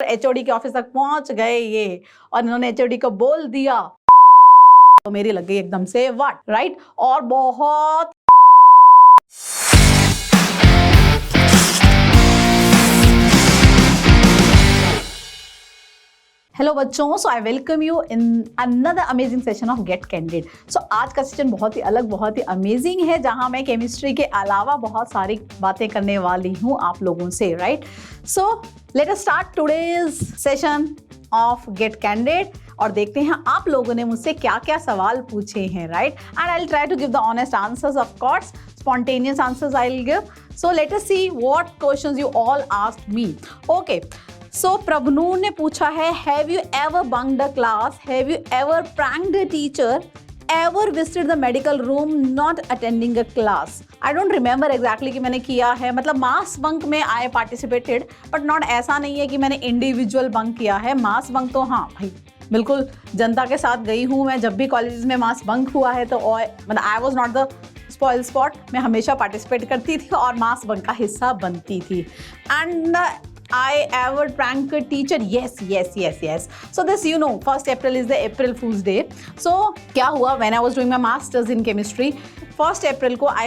HOD के office तक पहुंच गए ये, और इन्होंने एचओडी को बोल दिया तो मेरी लग गई एकदम से व्हाट, राइट। और बहुत हेलो बच्चों, so I welcome you in another amazing session of get candid. So आज का सेशन बहुत ही अलग, बहुत ही अमेजिंग है, जहां मैं केमिस्ट्री के अलावा बहुत सारी बातें करने वाली हूं आप लोगों से, right. So let us start today's session of get candid और देखते हैं आप लोगों ने मुझसे क्या क्या सवाल पूछे हैं, right. And I will try to give the honest answers, of course spontaneous answers I'll give. So let us see what questions you all asked me. Okay. So Prabhnoor ने पूछा है, Have you ever bunked a class? Have you ever pranked a teacher? Ever visited the medical room not attending a class? I don't remember exactly कि मैंने किया है, मतलब mass bunk में I participated, but not ऐसा नहीं है कि मैंने इंडिविजुअल बंक किया है। मास बंक तो हाँ भाई बिल्कुल जनता के साथ गई हूँ मैं। जब भी कॉलेज में मास बंक हुआ है तो मतलब आई was not the spoil spot, मैं हमेशा पार्टिसिपेट करती थी और मास बंक का हिस्सा बनती थी। And I ever prank a teacher? Yes. So this, you know, 1st April is the April Fool's Day. So क्या हुआ, when I was doing my masters in chemistry, 1st April को I,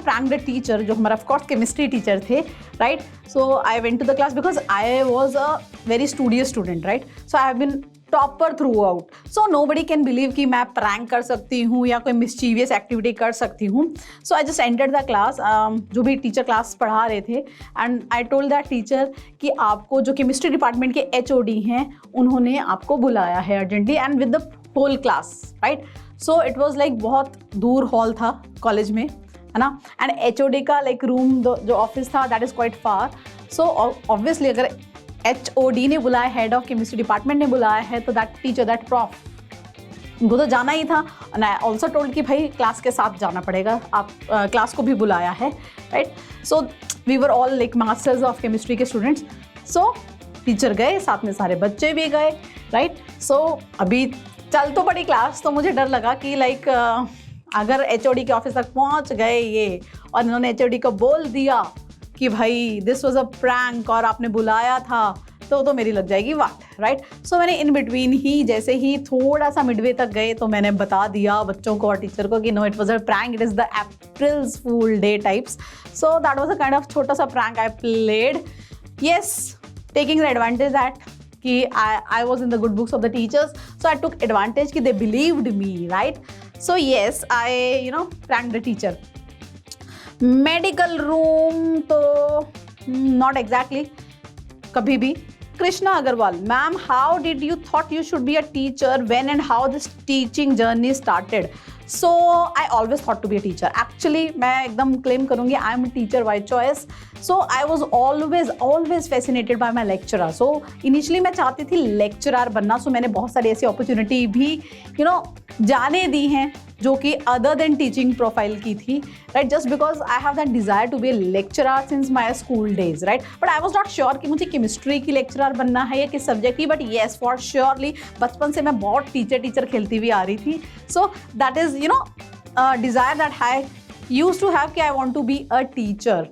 pranked a teacher, जो हमारा of course chemistry teacher थे, right? So I went to the class because I was a very studious student, right? So I have been topper through out, so nobody can believe कि मैं prank कर सकती हूँ या कोई mischievous activity कर सकती हूँ। So I just entered the class, जो भी टीचर क्लास पढ़ा रहे थे, and I told that teacher कि आपको जो केमिस्ट्री डिपार्टमेंट के एचओडी हैं उन्होंने आपको बुलाया है urgently and with the whole class, right. So it was like बहुत दूर हॉल था कॉलेज में, है ना, एंड एचओडी का लाइक रूम जो ऑफिस था that is quite far. So obviously अगर एचओडी ने बुलाया, हेड ऑफ केमिस्ट्री डिपार्टमेंट ने बुलाया है, तो दैट टीचर, दैट प्रॉफ, उनको तो जाना ही था। एंड आई ऑल्सो टोल्ड कि भाई क्लास के साथ जाना पड़ेगा, आप क्लास को भी बुलाया है, right. So we were all like masters of chemistry के स्टूडेंट्स। सो टीचर गए, साथ में सारे बच्चे भी गए, राइट। सो अभी चल तो पड़ी क्लास, तो मुझे डर लगा कि लाइक अगर एचओडी के ऑफिस तक पहुंच गए ये और इन्होंने एचओडी को बोल दिया कि भाई दिस वाज अ प्रैंक और आपने बुलाया था, तो मेरी लग जाएगी वाट, राइट। सो मैंने इन बिटवीन ही, जैसे ही थोड़ा सा मिडवे तक गए, तो मैंने बता दिया बच्चों को और टीचर को कि no, it was a prank, it is the April's fool day types. So that was a kind of छोटा सा prank I played, yes, taking the advantage that कि I was in the good books of the teachers, so I took advantage कि they believed me, right. So yes, I prank the teacher. Medical room तो not exactly, कभी भी। Krishna Agarwal, ma'am how did you thought you should be a teacher when and how this teaching journey started? So I always thought to be a teacher. Actually मैं एकदम claim करूँगी I am a teacher by choice. So I was always fascinated by my lecturer. So initially मैं चाहती थी lecturer बनना। सो मैंने बहुत सारी ऐसी अपॉर्चुनिटी भी जाने दी हैं जो कि अदर देन टीचिंग प्रोफाइल की थी, right, just because I have that desire to be a lecturer since my school days, right. But I was not sure कि मुझे केमिस्ट्री की लेक्चरर बनना है या किस सब्जेक्ट की, बट येस फॉर श्योरली बचपन से मैं बहुत टीचर खेलती हुई आ रही थी। So that is desire that I use to have कि I want to be a teacher,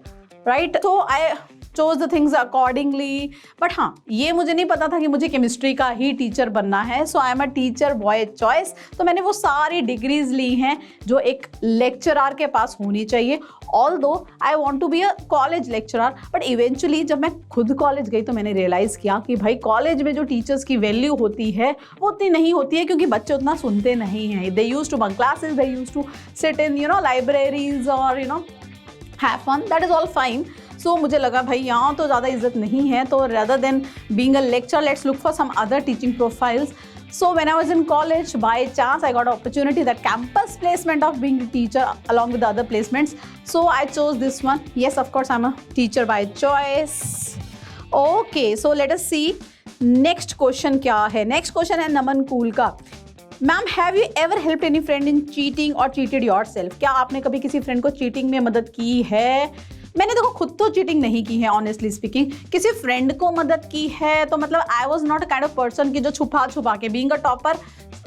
right. So I chose the things accordingly, but हाँ, ये मुझे नहीं पता था कि मुझे केमिस्ट्री का ही टीचर बनना है। So I am a teacher by choice. तो मैंने वो सारी डिग्रीज ली हैं जो एक लेक्चरर के पास होनी चाहिए। Although I want to be a college lecturer, but eventually जब मैं खुद कॉलेज गई तो मैंने रियलाइज़ किया कि भाई कॉलेज में जो टीचर्स की वैल्यू होती है वो उतनी नहीं होती है, क्योंकि बच्चे उतना सुनते नहीं हैं। They use to bunk classes, they use to sit in libraries और have fun, that is all fine. So मुझे लगा भाई यहाँ तो ज़्यादा इज्जत नहीं है, तो rather than being a lecturer, let's look for some other teaching profiles. So when I was in college, by chance I got an opportunity, that campus placement of being a teacher along with the other placements. So I chose this one. Yes, of course, I'm a teacher by choice. Okay, so let us see next question क्या है। Next question है नमन cool का। Ma'am have you ever help any friend in cheating और cheated yourself? क्या आपने कभी किसी friend को चीटिंग में मदद की है? मैंने देखो खुद तो चीटिंग नहीं की है, ऑनेस्टली स्पीकिंग। किसी फ्रेंड को मदद की है तो मतलब आई was not a kind of person की जो छुपा के, बीइंग अ टॉपर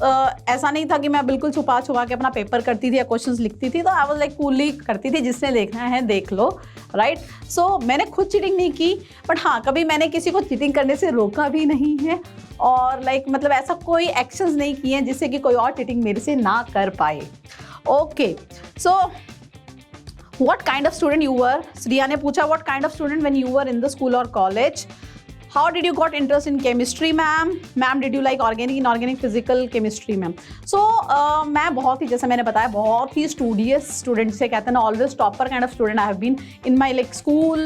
ऐसा नहीं था कि मैं बिल्कुल छुपा छुपा के अपना पेपर करती थी या क्वेश्चंस लिखती थी, तो आई वाज लाइक कूली करती थी, जिसने देखना है देख लो, राइट। सो मैंने खुद चीटिंग नहीं की, बट हाँ कभी मैंने किसी को चीटिंग करने से रोका भी नहीं है, और लाइक मतलब ऐसा कोई एक्शंस नहीं किए हैं जिससे कि कोई और चीटिंग मेरे से ना कर पाए। Okay, so what kind of student you were? Sriya ने पूछा what kind of student when you were in the school or college? How did you got interest in chemistry, ma'am? Ma'am, did you like organic, inorganic, physical, chemistry, ma'am? So मैं बहुत ही, जैसे मैंने बताया, बहुत ही studious student से कहते हैं ना, always topper kind of student I have been in my like school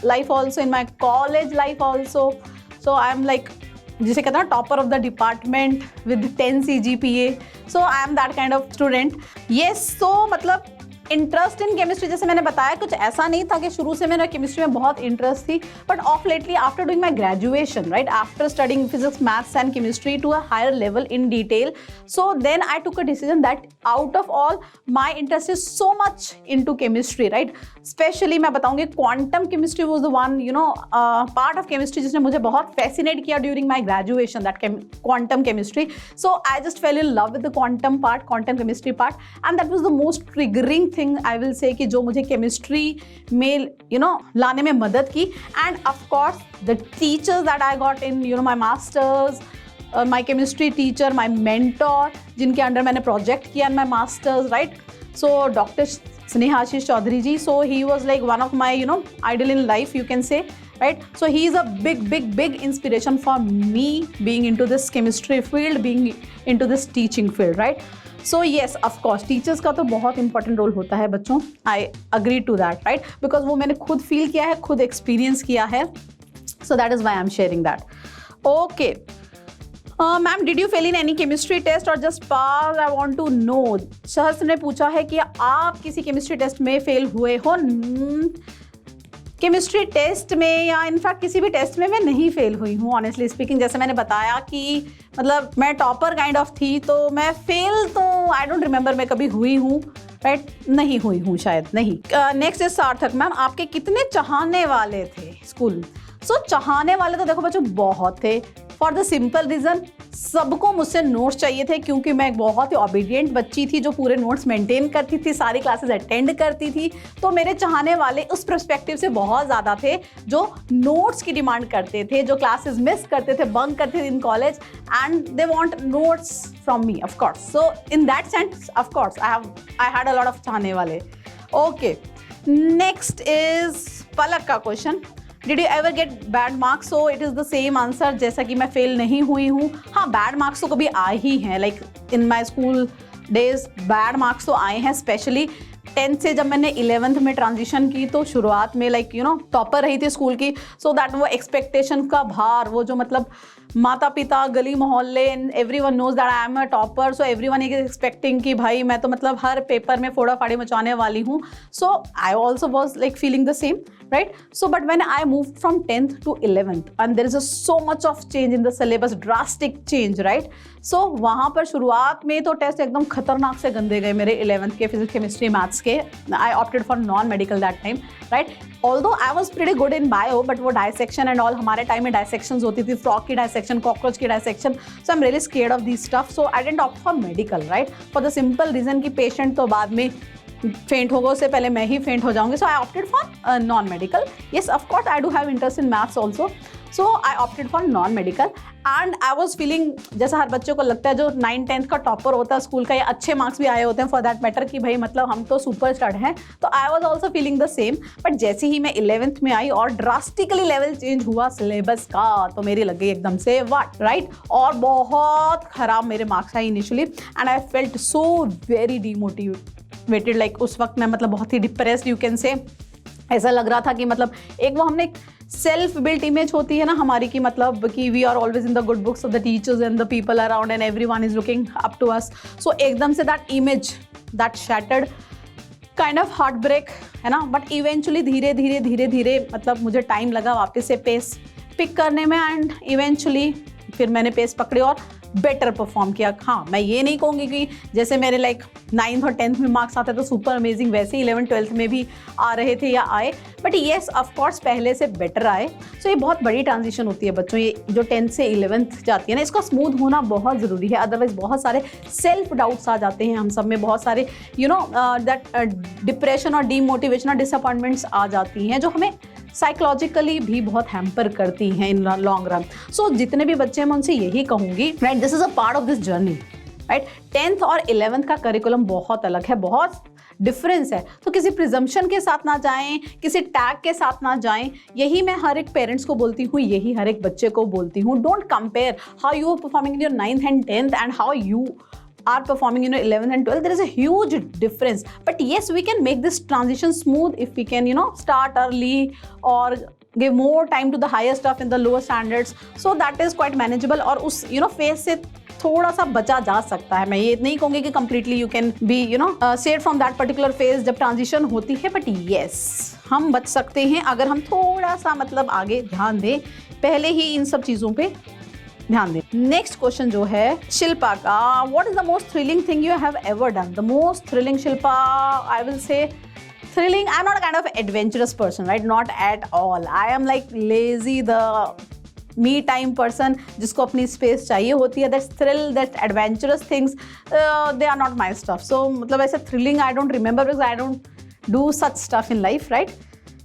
life also, in my college life also. So I am like, जिसे कहते हैं ना, topper of the department with 10 CGPA. So I am that kind of student. Yes, so मतलब interest in chemistry, जैसे मैंने बताया, कुछ ऐसा नहीं था कि शुरू से मेरा केमिस्ट्री में बहुत इंटरेस्ट थी, but of lately after doing my graduation, right, after studying physics, maths and chemistry to a higher level in detail, so then I took a decision that out of all my interest is so much into chemistry, right. Specially मैं बताऊंगी quantum chemistry was the one, you know, part of chemistry जिसने मुझे बहुत fascinate किया during my graduation, that quantum chemistry. So I just fail in love with the quantum part, quantum chemistry part, and that was the most triggering thing I will से, कि जो मुझे chemistry में you know लाने में मदद की। And of course the teachers that I got in you know my masters, my chemistry teacher, my mentor, जिनके अंडर मैंने प्रोजेक्ट किया in my masters, right. So doctor Snehashish Chaudhary ji, so he was like one of my, you know, idol in life, you can say, right? So he is a big inspiration for me being into this chemistry field, being into this teaching field, right? So yes, of course, teachers का तो बहुत important role होता है बच्चों, I agree to that, right? Because वो मैंने खुद feel किया है, खुद experience किया है, so that is why I'm sharing that. Okay. Ma'am, did you fail in any chemistry test और just pass? I want to know. Sahastra ने पूछा है कि आप किसी केमिस्ट्री टेस्ट में फेल हुए हो? केमिस्ट्री टेस्ट में या इनफैक्ट किसी भी टेस्ट में मैं नहीं फेल हुई हूँ, ऑनेस्टली स्पीकिंग। जैसे मैंने बताया कि मतलब मैं टॉपर काइंड ऑफ थी, तो मैं फेल तो आई डोंट रिमेंबर मैं कभी हुई हूँ, राइट, नहीं हुई हूँ शायद, नहीं। नेक्स्ट इज सार्थक, मैम आपके कितने चाहने वाले थे स्कूल? सो चाहने वाले तो देखो बच्चों बहुत थे, फॉर द सिंपल रीज़न सबको मुझसे नोट्स चाहिए थे, क्योंकि मैं एक बहुत ही ओबीडियंट बच्ची थी जो पूरे नोट्स मेंटेन करती थी, सारी क्लासेस अटेंड करती थी। तो मेरे चाहने वाले उस पर्सपेक्टिव से बहुत ज़्यादा थे जो नोट्स की डिमांड करते थे, जो क्लासेस मिस करते थे, बंक करते थे in college, and they want notes from me, of course. So in that sense of course I had a lot of चाहने वाले। ओके, नेक्स्ट इज पलक का question, did you ever get bad marks? So it is the same answer, जैसा कि मैं fail नहीं हुई हूँ। हाँ, बैड मार्क्स तो कभी आए ही हैं, like in my school days bad marks तो आए हैं, स्पेशली 10th से जब मैंने 11th में ट्रांजिशन की, तो शुरुआत में लाइक यू नो टॉपर रही थी स्कूल की, सो दैट वो एक्सपेक्टेशन का भार, वो जो मतलब माता पिता, गली मोहल्ले, everyone knows that I am a topper, so everyone is expecting कि भाई मैं तो मतलब हर पेपर में फोड़ा फाड़ी मचाने वाली हूँ। So I also was like feeling the same, right? So but when I moved from 10th to 11th and there is so much of change in the syllabus, drastic change, right? So वहाँ पर शुरुआत में तो test एकदम खतरनाक से गंदे गए मेरे 11th के फिजिक्स, केमिस्ट्री, मैथ्स के। I opted for non-medical that time, right? Although I was pretty good in bio, but वो dissection and all, हमारे टाइम में dissections होती थी, frog की dissection, cockroach की dissection, so I'm really scared of these stuff, so I didn't opt for medical, right? For the simple reason कि patient तो बाद में फेंट होगा, उससे पहले मैं ही फेंट हो जाऊंगी, so I opted for non medical. Yes, of course I do have interest in maths also, so I opted for non medical. And I was feeling, जैसा हर बच्चों को लगता है जो 9th-10th का टॉपर होता है स्कूल का, या अच्छे मार्क्स भी आए होते हैं फॉर दैट मैटर, कि भाई मतलब हम तो सुपर स्टार हैं, तो I was also feeling the same. But जैसे ही मैं 11th में आई और ड्रास्टिकली लेवल चेंज हुआ सिलेबस का, तो मेरी लग गई एकदम से वाट, राइट, और बहुत खराब मेरे मार्क्स आए initially, and I felt so very demotivated, like उस वक्त मैं मतलब बहुत ही डिप्रेस्ड, यू कैन से। ऐसा लग रहा था कि मतलब एक वो हमने सेल्फ बिल्ट इमेज होती है ना हमारी, की मतलब कि we are always in the good books of the teachers and the people around and everyone is looking up to us. So एकदम से that image that shattered, kind of heart break, है ना। बट इवेंचुअली धीरे धीरे मतलब मुझे time लगा वापस से पेस पिक करने में, एंड इवेंचुअली फिर मैंने पेस पकड़ी और बेटर परफॉर्म किया। हाँ, मैं ये नहीं कहूँगी कि जैसे मेरे लाइक 9th और 10th में मार्क्स आते तो सुपर अमेजिंग, वैसे ही 11th 12th में भी आ रहे थे या आए, बट येस ऑफ कोर्स पहले से बेटर आए। सो ये बहुत बड़ी ट्रांजिशन होती है बच्चों, ये जो 10th से 11th जाती है ना, इसका स्मूथ होना बहुत ज़रूरी है, अदरवाइज बहुत सारे सेल्फ डाउट्स आ जाते हैं हम सब में, बहुत सारे दैट डिप्रेशन और डीमोटिवेशन और डिसअपॉइंटमेंट्स आ जाती हैं जो हमें साइकोलॉजिकली भी बहुत हैम्पर करती हैं इन लॉन्ग रन। सो जितने भी बच्चे हैं मैं उनसे यही कहूँगी, right, this is a part of this journey, right. 10th और 11th का करिकुलम बहुत अलग है, बहुत डिफरेंस है, तो किसी प्रिजम्पशन के साथ ना जाएं, किसी टैग के साथ ना जाएं। यही मैं हर एक पेरेंट्स को बोलती हूँ, यही हर एक बच्चे को बोलती हूँ। Don't compare how you are performing in your 9th and 10th and how you are performing in your 11th and 12th. There is a huge difference, but yes, we can make this transition smooth if we can start early or give more time to the higher stuff in the lower standards, so that is quite manageable। और उस phase से थोड़ा सा बचा जा सकता है। मैं ये नहीं कहूँगी कि completely you can be saved from that particular phase जब transition होती है, but yes, हम बच सकते हैं अगर हम थोड़ा सा मतलब आगे ध्यान दें, पहले ही इन सब चीज़ों पे ध्यान दें। नेक्स्ट क्वेश्चन जो है शिल्पा का, what is the most thrilling thing you have ever done? The most thrilling, Shilpa, I will say thrilling, I am not a kind of adventurous person, right, not at all. I am like lazy, the me time person, जिसको अपनी space चाहिए होती है। That's thrill, that's adventurous things, they are not my stuff. So मतलब ऐसे thrilling I don't remember, because I don't do such stuff in life, right.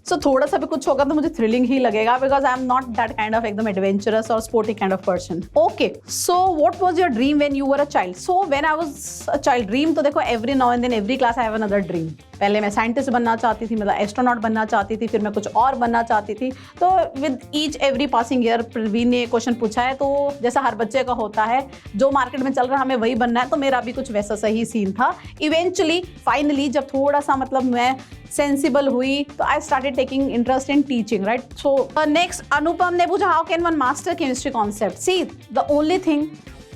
So थोड़ा सा भी कुछ होगा तो मुझे थ्रिलिंग ही लगेगा, because I am not that kind of एकदम एडवेंचरस और sporty kind of person. Okay, so what was your dream when you were a child? So when I was a child, dream तो देखो every now and then every class I have another dream. पहले मैं scientist बनना चाहती थी, मतलब astronaut बनना चाहती थी, फिर मैं कुछ और बनना चाहती थी। तो with each every passing year Praveen ने क्वेश्चन पूछा है, तो जैसा हर बच्चे का होता है, जो मार्केट में चल रहा है हमें वही बनना है, तो मेरा भी कुछ वैसा सही सीन था। इवेंचुअली फाइनली जब थोड़ा सा मतलब मैं सेंसिबल हुई तो I started taking interest in teaching, right. So next Anupam ने पूछा, how can one master chemistry concept? See, the only thing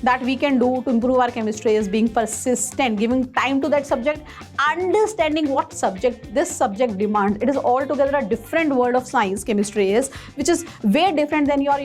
that we can do to improve our chemistry is being persistent, giving time to that subject, understanding what subject this subject demands. It is altogether a different world of science, chemistry is, which is way different than your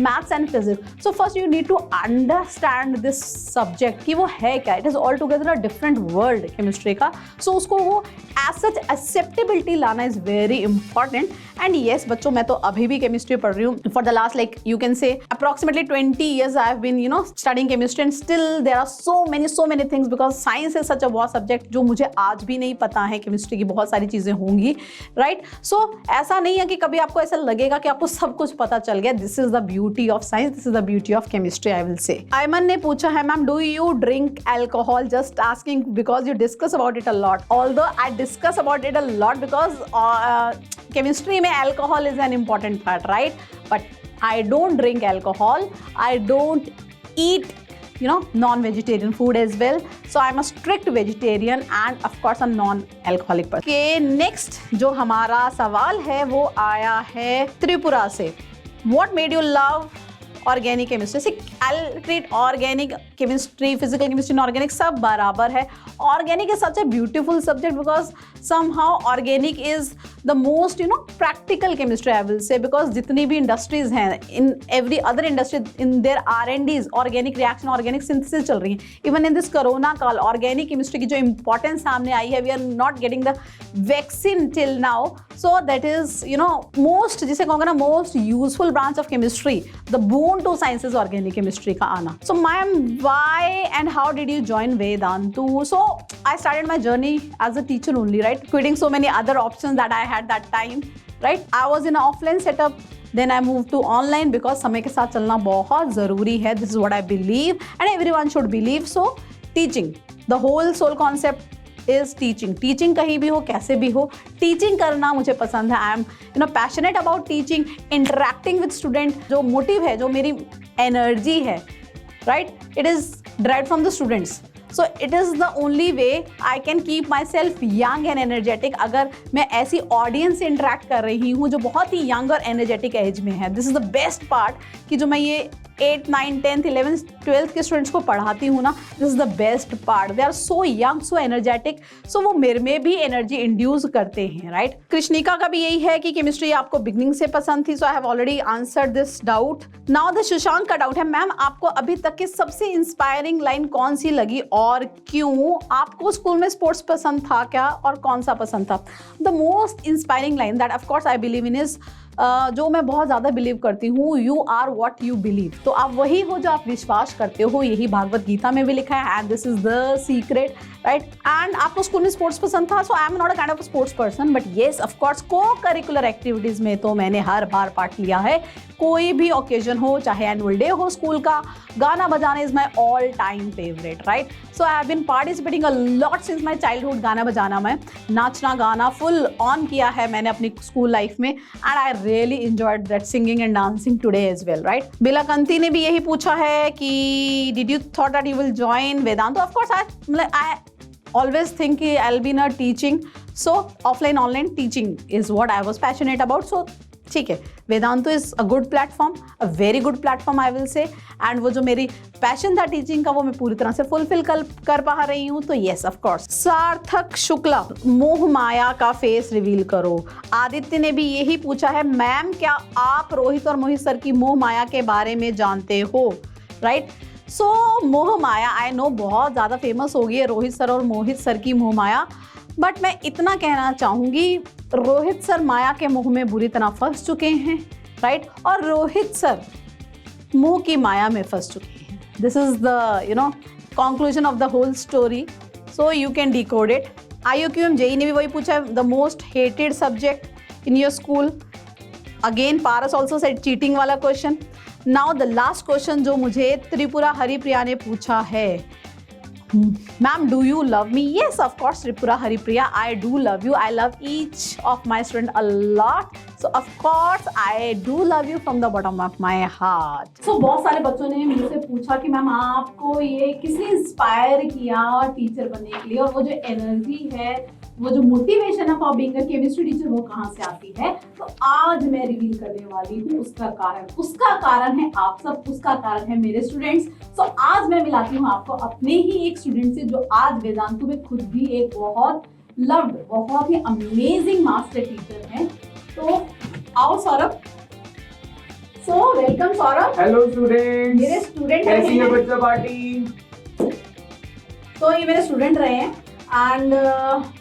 maths and physics. So first you need to understand this subject कि वो है क्या। It is altogether a different world chemistry का। So उसको वो as such acceptability लाना is very important। And yes बच्चों, मैं तो अभी भी chemistry पढ़ रही हूँ for the last like you can say approximately 20 years I have been studying chemistry, and still there are so many things, because science is such a vast subject जो मुझे आज भी नहीं पता है। chemistry की बहुत सारी चीजें होंगी, right? So ऐसा नहीं है कि कभी आपको ऐसा लगेगा कि आपको सब कुछ पता चल गया। This is the beauty of science, this is the beauty of chemistry, I will say। Aiman ने पूछा है, ma'am do you drink alcohol? Just asking because you discuss about it a lot। Although I discuss about it a lot because chemistry में alcohol is an important part, right? But I don't drink alcohol, I don't eat non-vegetarian food as well, so I'm a strict vegetarian and of course a non-alcoholic person। Okay, next जो हमारा सवाल है वो आया है त्रिपुरा से। What made you love organic chemistry? See, I treat organic chemistry, physical chemistry, organic सब बराबर है। Organic is such a beautiful subject because somehow organic is the most practical chemistry, I will say, because जितनी भी industries हैं, in every other industry in their R&Ds, organic reaction, organic synthesis चल रही है। Even in this corona काल organic chemistry की जो importance सामने आई है, we are not getting the vaccine till now, so that is most, जिसे कहूँगा ना, most useful branch of chemistry, the boon to science is organic chemistry का आना। So ma'am, why and how did you join Vedantu? So I started my journey as a teacher only, right? Quitting so many other options that I had that time, right? I was in an offline setup, then I moved to online because समय के साथ चलना बहुत ज़रूरी है। This is what I believe and everyone should believe. So teaching, the whole sole concept is teaching. Teaching कहीं भी हो, कैसे भी हो, teaching करना मुझे पसंद है। I am passionate about teaching, interacting with student। जो motive है, जो मेरी energy है, right? It is derived from the students. So it is the only way I can keep myself young and energetic। अगर मैं ऐसी ऑडियंस से interact कर रही हूँ जो बहुत ही यंग और एनर्जेटिक एज में है, this is the best part कि जो मैं ये 8, 9, 10th, 11th, 12th के स्टूडेंट्स को पढ़ाती हूँ ना, this is the best part. They are so young, so energetic, so वो मेरे में भी एनर्जी इंड्यूस करते हैं, राइट. कृष्णिका का भी यही है कि केमिस्ट्री आपको बिगनिंग से पसंद थी, so I have already answered this doubt. Now the Shashank का डाउट है, मैम आपको अभी तक की सबसे इंस्पायरिंग लाइन कौन सी लगी और क्यों? आपको स्कूल में स्पोर्ट्स पसंद था क्या और कौन सा पसंद था? The most inspiring line that of course I believe in is, जो मैं बहुत ज़्यादा बिलीव करती हूँ, you are what you believe. तो आप वही हो जो आप विश्वास करते हो, यही भागवत गीता में भी लिखा है, and this is the secret, right. And आपको स्कूल में स्पोर्ट्स पसंद था, so I am not a kind of sports person, but yes of course co curricular activities में तो मैंने हर बार पार्ट लिया है. कोई भी ओकेजन हो, चाहे एनुअल डे हो स्कूल का, गाना बजाना is my all time favourite, right. So I have been participating a lot since my childhood. गाना बजाना में नाचना गाना फुल ऑन किया है मैंने अपनी स्कूल लाइफ में, and I really enjoyed that singing and dancing today as well, right. Bilakanti ने भी यही पूछा है कि did you thought that you will join Vedantu? Of course I always think I'll be in a teaching, so offline online teaching is what I was passionate about. So ठीक है, Vedantu is a good platform, a very good platform I will say, and वो जो मेरी passion था teaching का वो मैं पूरी तरह से फुलफिल कर पा रही हूँ, तो येस ऑफ कोर्स. सार्थक शुक्ला, मोह माया का फेस रिवील करो. आदित्य ने भी यही पूछा है, मैम क्या आप रोहित और मोहित सर की मोह माया के बारे में जानते हो, राइट. सो मोह माया आई नो बहुत ज़्यादा फेमस हो गई है रोहित सर और मोहित सर की मोह माया, बट मैं इतना कहना चाहूँगी रोहित सर माया के मोह में बुरी तरह फंस चुके हैं, राइट, और रोहित सर मोह की माया में फंस चुके हैं. This is the conclusion of the whole story, so you can decode it. IUQM JEE ने भी वही पूछा, the most hated subject in your school. Again Paras also said cheating वाला question. Now the last question जो मुझे त्रिपुरा हरिप्रिया ने पूछा है, ma'am do you love me? Yes of course Tripura Haripriya, I do love you. I love each of my student a lot, so of course I do love you from the bottom of my heart. So बहुत सारे बच्चों ने मुझसे पूछा कि ma'am आपको ये किसने इंस्पायर किया टीचर बनने के लिए, और वो जो एनर्जी है, वो जो मोटिवेशन है for being a chemistry teacher, वो कहाँ से आती है? तो आज मैं रिवील करने वाली हूँ उसका कारण है आप सब, उसका कारण है मेरे स्टूडेंट्स. सो आज मैं मिलाती हूँ आपको अपने ही एक स्टूडेंट से जो आज वेदांतु में खुद भी एक बहुत लव्ड, बहुत ही अमेजिंग मास्टर टीचर हैं. तो आओ Saurabh. So welcome Saurabh. Hello students. मेरे स्टूडेंट कैसी है बच्चा पार्टी? तो ये मेरे स्टूडेंट रहे हैं, and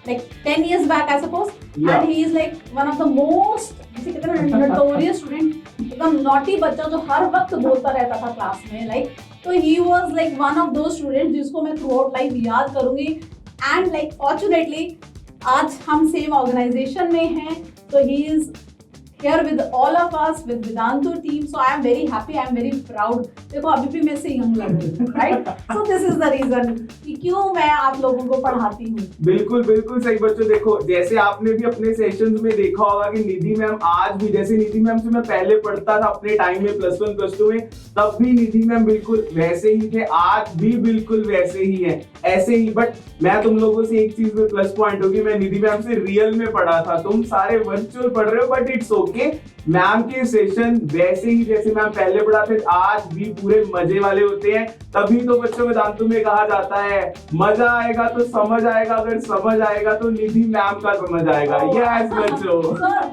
like 10 years back I suppose, yeah. And he is like one of the most, जिसे कहते हैं ना, notorious student, एकदम naughty बच्चा जो हर वक्त बोलता रहता था क्लास में, like, तो he was like one of those students जिसको मैं throughout life याद करूंगी. And like fortunately आज हम same organization में हैं, तो he is here with all of us, with Vedantu team, so I am very happy, I am very proud. देखो अभी भी मैं से यंग लग रही हूँ, right? So this is the reason कि क्यों मैं आप लोगों को पढ़ाती हूँ. बिल्कुल बिल्कुल सही बच्चों. देखो जैसे आपने भी अपने सेशंस में देखा होगा कि निधि मैम आज भी, जैसे निधि मैम से मैं पहले पढ़ता था अपने टाइम में +1 +2 में, तब भी निधि मैम बिल्कुल वैसे ही थे, आज भी बिल्कुल वैसे ही है, ऐसे ही. बट मैं तुम लोगों से एक चीज में प्लस पॉइंट होगी, मैं निधि मैम से रियल में पढ़ा था, तुम सारे वर्चुअल पढ़ रहे हो, बट इट्स ओके. मैम के सेशन वैसे ही जैसे मैम पहले पढ़ाते आज भी पूरे मजे वाले होते हैं. तभी तो बच्चों वेदांतु में कहा जाता है मजा आएगा तो समझ आएगा, अगर समझ आएगा तो निधि मैम का समझ आएगा. यस बच्चों.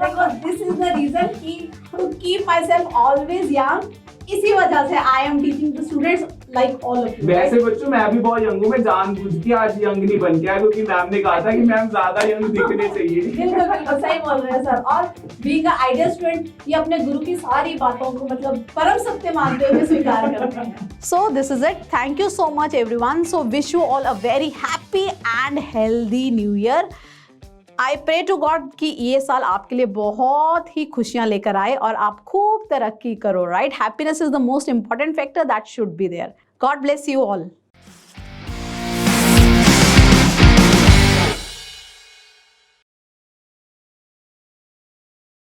देखो दिस इज द रीजन कि to keep myself always young, इसी वजह से I am teaching the students like all of you. वैसे बच्चों मैं भी बहुत यंग हूँ, मैं जानबूझ के आज यंग नहीं बन गया क्योंकि मैम ने कहा था कि मैम ज्यादा यंग दिखने चाहिए. बिल्कुल बिल्कुल सही बोल रहे हैं सर. और बीइंग अ आइडियल स्टूडेंट, ये अपने गुरु की सारी बातों को मतलब परम सत्य मानते हुए स्वीकार करते हैं. So this is it. Thank you so much everyone. So wish you all a very happy and healthy new year. I pray to God कि ये साल आपके लिए बहुत ही खुशियां लेकर आए और आप खूब तरक्की करो, right? Happiness is the most important factor that should be there. God bless you all.